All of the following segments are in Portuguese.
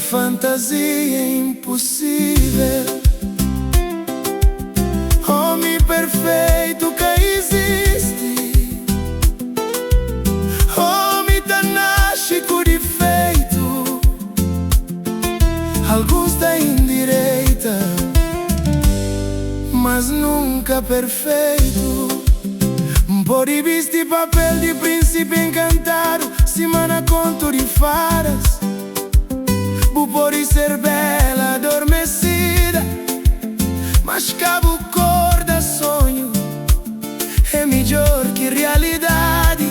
fantasia impossível. Homem perfeito que existe, homem que nasce com defeito. Alguns têm direita, mas nunca perfeito. Pode vestir papel de príncipe encantado, semana conto de fadas. Pode ser bela adormecida, mas cabo cor da sonho é melhor que realidade.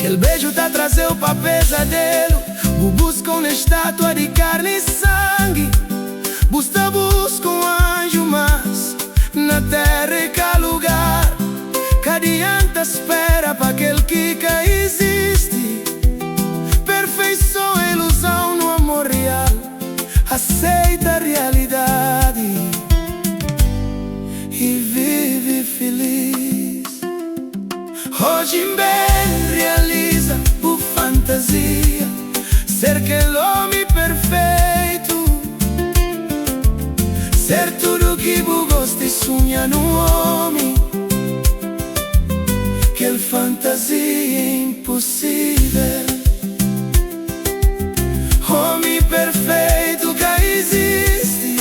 Que el beijo tá trazendo pra pesadelo. Busca uma estátua de carne e sangue. Busca um anjo, mas na terra é que lugar. Que adianta espera pra aquele que existe. Perfeição é ilusão no amor real. Aceita a realidade e vive feliz. Hoje bem realiza a fantasia, ser aquele homem perfeito, ser tudo que você gosta e sonha no homem. Que fantasia é impossível. Homem perfeito que existe,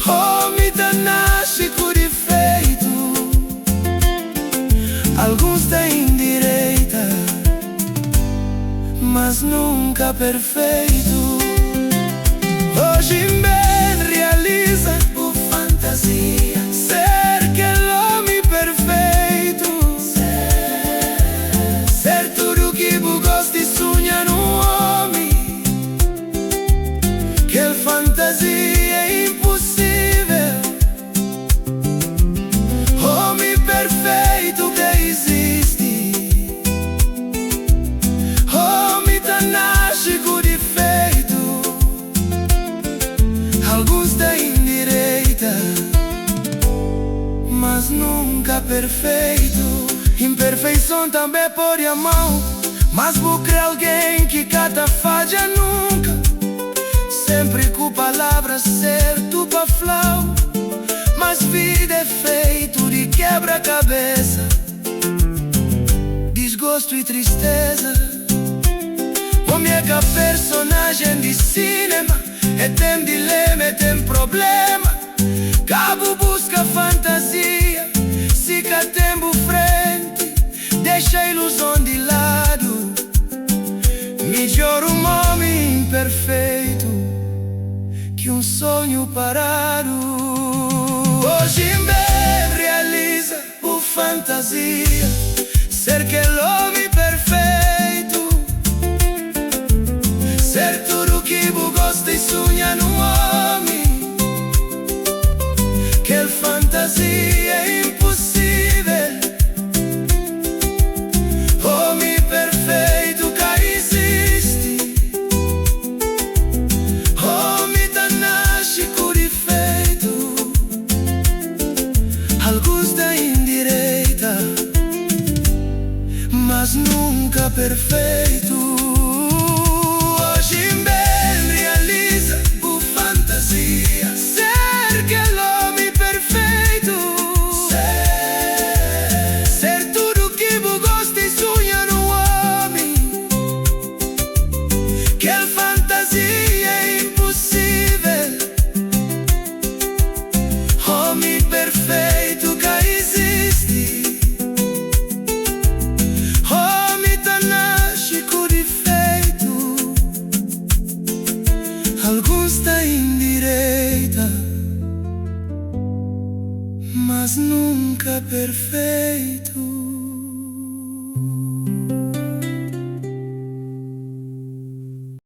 homem que nasce com defeito. Alguns têm direita, mas nunca perfeito. Hoje bem realiza a fantasia, ser aquele homem perfeito, ser tudo que você gosta e sonha no homem. Que fantasia é impossível. Homem perfeito que existe, homem que nasce com defeito. Alguns têm direita, mas nunca perfeito. Imperfeição também pode amar, mas buscar alguém que cata falha nunca. Sempre com palavras certo pra falar, mas vida é feito de quebra-cabeça, desgosto e tristeza. Homem é que personagem de cinema, é tem dilema, é tem problema. Cabo busca fantasia, se cá tempo frente, deixa a ilusão de lado. Melhor homem imperfeito que sonho parado. Hoje bem realiza a fantasia, ser aquele homem perfeito, ser tudo que você gosta e sonha no homem. Que fantasia é impossível. Homem perfeito que existe, homem que nasce com defeito. Alguns têm direita, mas nunca perfeito. Hoje bem realiza a fantasia, ser aquele homem perfeito, ser tudo que você gosta e sonha no homem. Que fantasia é impossível. Homem perfeito que existe, homem que nasce com defeito. Alguns têm direita, mas nunca perfeito.